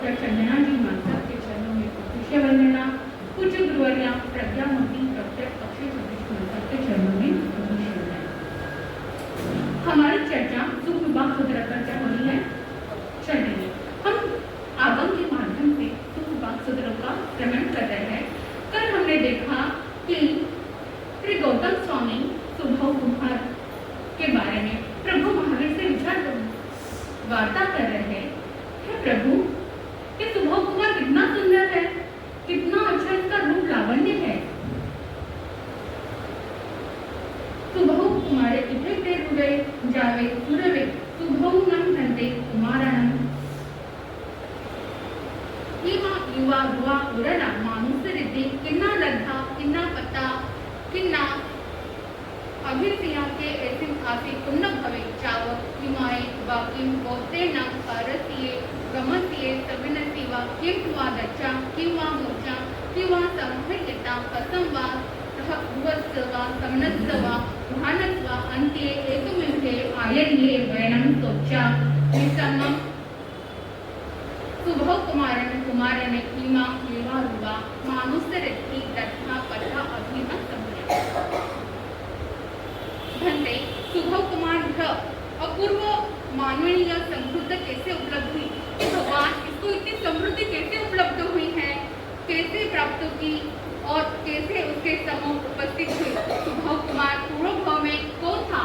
Doctor Chandana जी मानसा के चरणों में विषय वंदना, पूज्य गुरुवर्या प्रज्ञामूर्ति डॉक्टर अक्षय सतीश मानसा के चरणों में विषय वंदना। हमारी चर्चा सुख विभाग सूत्र पर क्या हो रही है, चल रही है। हम आगम के माध्यम से सुख विभाग सूत्रों का श्रवण कर रहे हैं। कल हमने देखा कि श्री गौतम स्वामी सुभव कुमार के बारे में प्रभु महावीर से विचार वार्ता कर रहे हैं। हे प्रभु, ये सुभव कुमार कितना सुंदर है, कितना अच्छा इसका रूप लावण्य है। सुभव कुमारे इथे ते रुवे जावे सुरवे सुभव नम धंते कुमाराणम इमा युवा युवा उरना मानुष रिद्धि किन्ना लद्धा किन्ना पता किन्ना अभिसिया के ऐसी आसी पुण्य भवे चाव हिमाए बाकिम बोते न पारसिये गमसिये सविनसिवा किंवा दच्चा किंवा मोचा किंवा संहयता कसंवा भुवस्वा समनस्वा भानस्वा अंत्ये एकमेवे आयन्ये वयनं सोचा विसमम सुभव कुमारने इमा युवा युवा मानुष रिद्धि लद्धा पता अभिना संभव धन्य सुभव कुमार अपूर्व मानवीय समृद्धि कैसे उपलब्ध हुई, भगवान इसको इतनी समृद्धि कैसे उपलब्ध हुई है, कैसे प्राप्त की और कैसे उसके समूह उपस्थित हुई। सुभव कुमार पूर्व भाव में कौन था?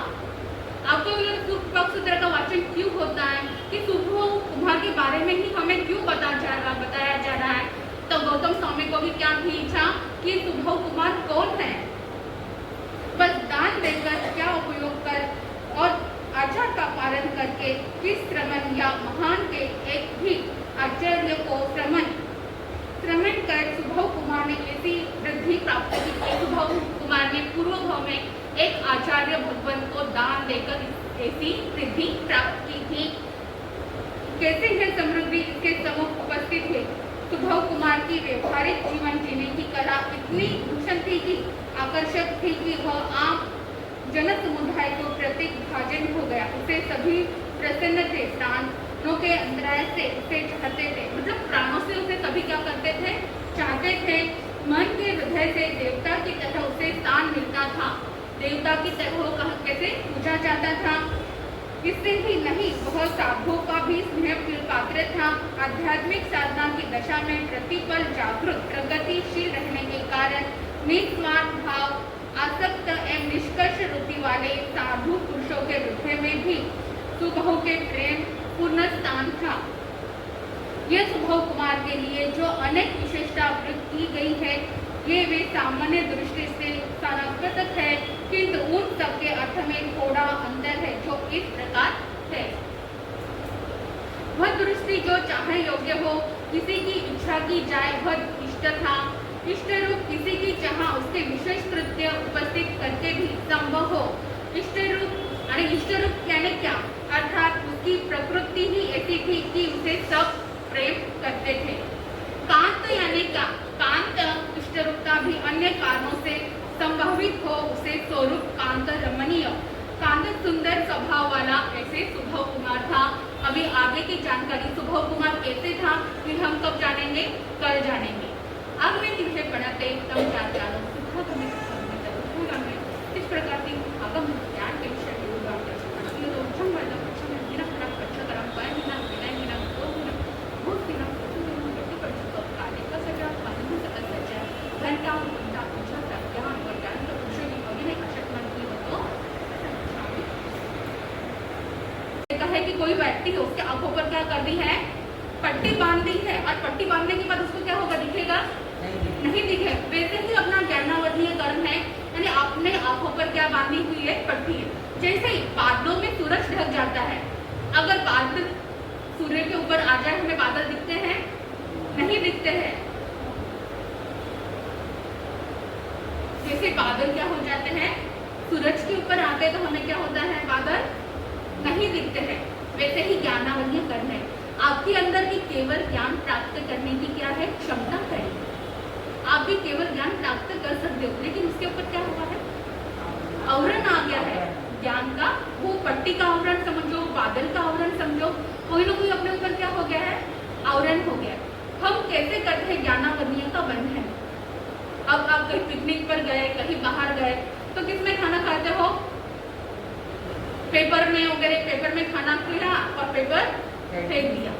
आपको सुभव सूत्र का वाचन क्यों होता है कि सुभव कुमार के बारे में ही हमें क्यों बताया जा रहा है? तो गौतम स्वामी को भी क्या थी इच्छा कि सुभव कुमार कौन है, बस दान देकर क्या उपयोग कर और आचार का पालन करके किस श्रमण या महान के एक भी आचार्य को श्रमण कर सुभव कुमार ने ऐसी वृद्धि प्राप्त की। सुभव कुमार ने पूर्व भाव में एक आचार्य भगवान को दान देकर ऐसी वृद्धि प्राप्त की थी। कैसे है समृद्धि इसके सम्मुख उपस्थित है। सुभव कुमार की व्यवहारिक जीवन जीने की कला इतनी भूषण थी कि आकर्षक थी कि वह आम जन समुदाय को प्रत्येक भाजन हो गया। उसे सभी प्रसन्न थे, प्राणों के अंतराय से उसे चाहते थे, मतलब प्राणों से उसे सभी क्या करते थे, चाहते थे। मन के हृदय से देवता की तरह उसे स्थान मिलता था, देवता की तरह कैसे पूजा जाता था। इससे ही नहीं, वह साधुओं का भी स्नेह पात्र था। आध्यात्मिक साधना की दशा में प्रतिपल जागरूक प्रगतिशील रहने के कारण निस्वार्थ भाव आसक्त एवं निष्कर्ष रुचि वाले साधु पुरुषों के हृदय में भी सुभव के प्रेम पूर्ण स्थान था। यह सुभव कुमार के लिए जो अनेक विशेषता प्रयुक्त की गई है, ये वे सामान्य दृष्टि से सारांशक है, किंतु उन सबके अर्थ में थोड़ा अंतर है, जो इस प्रकार है। वह दृष्टि जो चाहे योग्य हो, किसी की इच्छा की जाए, वह इष्ट था। इष्ट रूप किसी की चाह उसके विशेष कृत्य उपस्थित करके भी संभव हो। इष्ट रूप यानी क्या, अर्थात उसकी प्रकृति ही ऐसी थी कि उसे सब प्रेम करते थे। कांत यानी क्या, कांत इष्ट रूप का भी अन्य कारणों से संभावित हो, उसे स्वरूप कांत रमणीय, कांत सुंदर स्वभाव वाला ऐसे सुभव कुमार था। अभी आगे की जानकारी सुभव कुमार कैसे था कि हम कब जानेंगे, कल जानेंगे। आगे में विषय पढ़ाते तम चारों इस प्रकार की आगम ज्ञान के विषय में है कि कोई व्यक्ति उसके आंखों पर क्या कर दी है, पट्टी बांध दी है, और पट्टी बांधने के बाद उसको क्या होगा, दिखेगा नहीं दिखे। वैसे ही अपना ज्ञानावधीय कर्म है, यानी अपने आंखों पर क्या बांधी हुई है, पट्टी है। जैसे ही बादलों में सूरज ढक जाता है, अगर बादल सूर्य के ऊपर आ जाए, हमें बादल दिखते हैं, नहीं दिखते हैं। जैसे बादल क्या हो जाते हैं, सूरज के ऊपर आते तो हमें क्या होता है, बादल नहीं दिखते हैं। वैसे ही ज्ञानावधीय कर्म है। आपके अंदर की केवल ज्ञान प्राप्त करने की क्या है, क्षमता है। आप भी केवल ज्ञान प्राप्त कर सकते हो, लेकिन उसके ऊपर क्या हुआ है, आवरण आ गया है ज्ञान का। वो पट्टी का आवरण समझो, बादल का आवरण समझो, कोई ना कोई अपने ऊपर क्या हो गया है, आवरण हो गया। हम कैसे करते हैं ज्ञानावर्णीय का बंधन। अब आप कहीं पिकनिक पर गए, कहीं बाहर गए, तो किसमें खाना खाते हो? पेपर में वगैरह, पेपर में खाना खाया और पेपर फेंक दिया।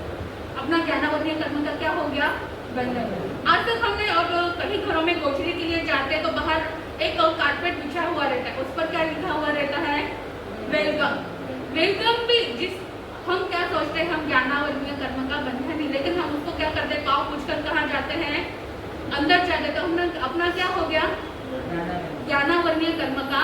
अपना ज्ञानावर्णीय कर्म का क्या हो गया? बंधन। आज तक हमने, और कहीं घरों में ग्रोसरी के लिए जाते हैं तो बाहर एक कारपेट बिछा हुआ रहता है, उस पर क्या लिखा हुआ रहता है? वेलकम। वेलकम भी हम क्या सोचते हैं, हम ज्ञानावर्णीय कर्म का बंधन ही, लेकिन हम उसको क्या करते हैं? पाँव पूछकर कहाँ जाते हैं? अंदर जाते। तो हमने अपना क्या हो गया? ज्ञानावर्णीय कर्म का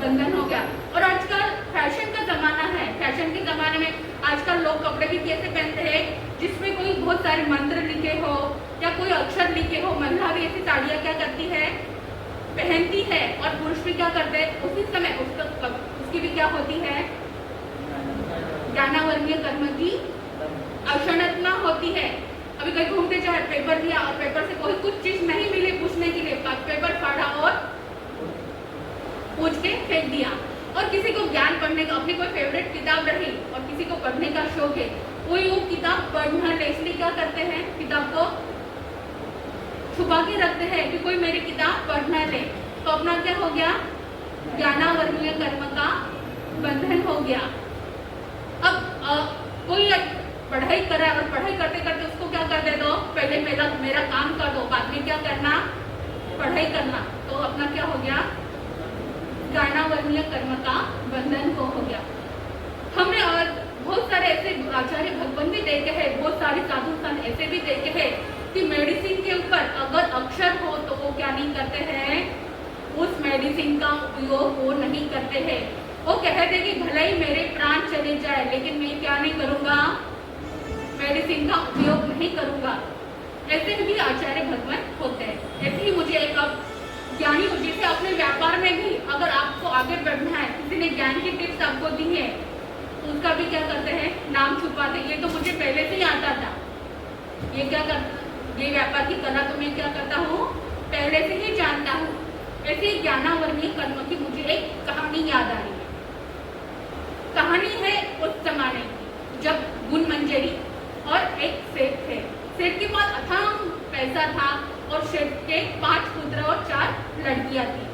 बंधन हो गया। और आजकल फैशन का जमाना है। फैशन के जमाने में आजकल लोग कपड़े भी कैसे पहनते हैं, जिसमें कोई बहुत सारे मंत्र लिखे हो या कोई अक्षर लिखे हो। महिला भी ऐसी साड़ियाँ क्या करती है? पहनती है। और पुरुष भी क्या करते हैं? उसी समय उसकी भी क्या होती है? ज्ञानावर्णीय कर्म की अवसंरचना होती है। अभी कहीं घूमते जाए, पेपर दिया और पेपर से कोई कुछ चीज नहीं मिली पूछने के लिए, पेपर फाड़ा और पूछ के फेंक दिया। और किसी को ज्ञान पढ़ने का, अपनी कोई फेवरेट किताब रही और किसी को पढ़ने का शौक है, कोई वो किताब पढ़ना ले, इसलिए क्या करते हैं? किताब को छुपा के रखते हैं कि कोई मेरी किताब पढ़ना ले। तो अपना क्या हो गया? ज्ञानावर्णीय कर्म का बंधन हो गया। अब कोई पढ़ाई करा और पढ़ाई करते करते उसको क्या कर दे दो? पहले मेरा काम कर दो, बाद में क्या करना? पढ़ाई करना। तो अपना क्या हो गया? ज्ञानावर्णीय कर्म का बंधन हो गया। हमने और बहुत सारे ऐसे आचार्य भगवान भी देखे हैं, बहुत सारे साधु संत ऐसे भी देखे हैं कि मेडिसिन के ऊपर अगर अक्षर हो तो वो क्या नहीं करते हैं? उस मेडिसिन का उपयोग वो नहीं करते हैं। वो कहते कि भले ही मेरे प्राण चले जाए, लेकिन मैं क्या नहीं करूँगा? मेडिसिन का उपयोग नहीं करूँगा। ऐसे भी आचार्य भगवान होते हैं। ऐसे ही मुझे एक ज्ञानी हो, जैसे अपने व्यापार में भी अगर आपको आगे बढ़ना है, किसी ने ज्ञान की टिप्स आपको दी है, तो उसका भी क्या करते हैं? नाम छुपाते। ये तो मुझे पहले से ही आता था, ये व्यापार की कला तो मैं क्या करता हूँ? पहले से ही जानता हूँ। ऐसे ही ज्ञानावर्णीय कर्म की मुझे एक कहानी याद आ रही है। कहानी है उस जमाने की, जब गुण मंजरी और एक सेठ थे। सेठ के पास अथांग पैसा था और सेठ के 5 पुत्र और 4 लड़कियां थी।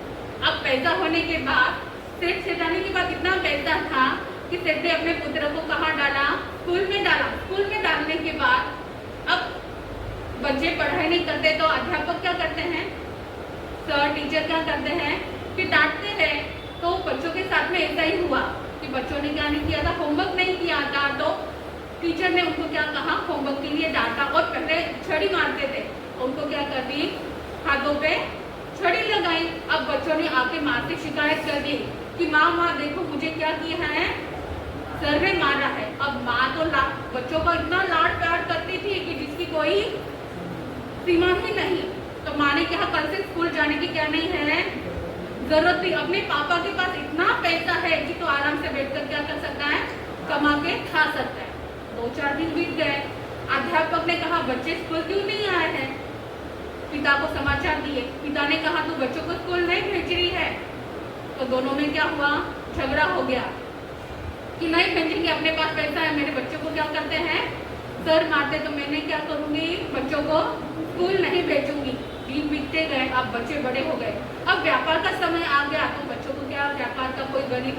अब पैसा होने के बाद, सेठ आने के बाद इतना पैसा था कि सेठ ने अपने पुत्र को कहाँ डाला? स्कूल में डाला। स्कूल में डालने के बाद अब बच्चे पढ़ाई नहीं करते तो अध्यापक क्या करते हैं? सर टीचर क्या करते हैं? कि डांटते हैं। तो बच्चों के साथ में ऐसा ही हुआ कि बच्चों ने क्या नहीं किया था? होमवर्क नहीं किया था। तो टीचर ने उनको क्या कहा? होमवर्क के लिए डांटा और पहले छड़ी मारते थे, उनको क्या कर दी? हाथों पे छड़ी लगाई। अब बच्चों ने आके माँ से शिकायत कर दी कि माँ देखो मुझे क्या किया है, सर ने मारा है। अब माँ तो बच्चों का इतना लाड प्यार करती थी कि जिसकी कोई सीमा ही नहीं। तो माँ ने कहा कल से स्कूल जाने की क्या नहीं है जरूरत थी। अपने पापा के पास इतना पैसा है कि तो आराम से बैठकर क्या कर सकता है? कमा के खा सकता है। 2-4 दिन बीत गए। अध्यापक ने कहा बच्चे स्कूल क्यों नहीं आए हैं? पिता को समाचार दिए। पिता ने कहा तू बच्चों को स्कूल नहीं भेज रही है। तो दोनों में क्या हुआ? झगड़ा हो गया कि नहीं भेजेंगे, अपने पास पैसा है, मेरे बच्चों को क्या करते हैं? सर मारते। तो मैंने क्या करूंगी? बच्चों को स्कूल नहीं भेजूंगी। दिन बीतते गए, अब बच्चे बड़े हो गए। अब व्यापार का समय आ गया तो बच्चों को क्या व्यापार का कोई गणित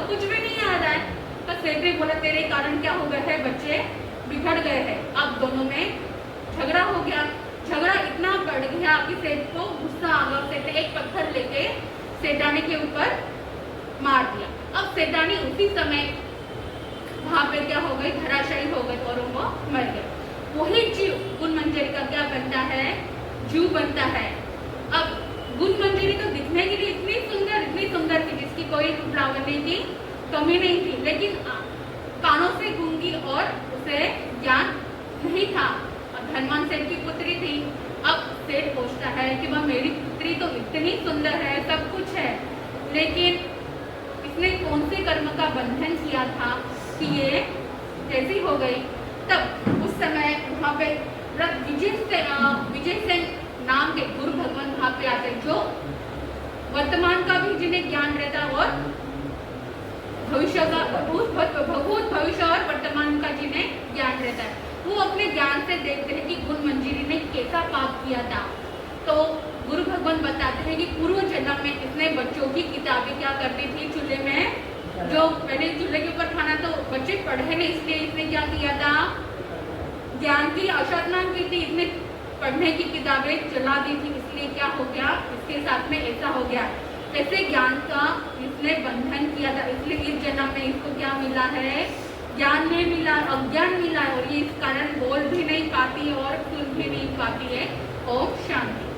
कुछ भी नहीं आ रहा है। तो सेठ ने बोला तेरे कारण क्या हो गए है? बच्चे बिगड़ गए हैं। अब दोनों में झगड़ा हो गया। झगड़ा इतना बढ़ गया कि सेठ को गुस्सा आ गया। सेठ ने एक पत्थर लेके सेठानी के ऊपर मार दिया। अब सेठानी उसी समय वहां पे क्या हो गई? धराशायी हो गई और वो मर गए। वही जीव गुण मंजरी का क्या बनता है? जीव बनता है। अब गुण मंजरी तो दिखने के लिए इतनी सुंदर थी, जिसकी कोई लावण्य की कमी नहीं थी, लेकिन कानों से गूंगी और उसे ज्ञान नहीं था। और धनवान सेठ की पुत्री थी। अब सेठ पूछता है कि वह मेरी पुत्री तो इतनी सुंदर है, सब कुछ है, लेकिन इसने कौन से कर्म का बंधन किया था कि ये कैसी हो गई? तब उस समय वहाँ पे विजय सेन नाम के गुरु भगवान वहाँ पे आते, जो वर्तमान का भी जिन्हें ज्ञान रहता है और भविष्य का भूत भविष्य और वर्तमान का जिन्हें ज्ञान रहता है। वो अपने ज्ञान से देखते हैं कि गुण मंजिरी ने कैसा पाप किया था। तो गुरु भगवान बताते हैं कि पूर्व जन्म में इसने बच्चों की किताबें क्या करती थी, चूल्हे में जो पहले चूल्हे के ऊपर खाना तो बच्चे पढ़े नहीं, इसलिए इसने क्या किया था, ज्ञान की असाधना की थी, इसने पढ़ने की किताबें जला दी थी। इसलिए क्या हो गया, इसके साथ में ऐसा हो गया। ऐसे ज्ञान का इसने बंधन किया था, इसलिए इस जन्म में इसको क्या मिला है, ज्ञान नहीं मिला, अज्ञान मिला है, और ये इस कारण बोल भी नहीं पाती और सुन भी नहीं पाती है। ओम शांति।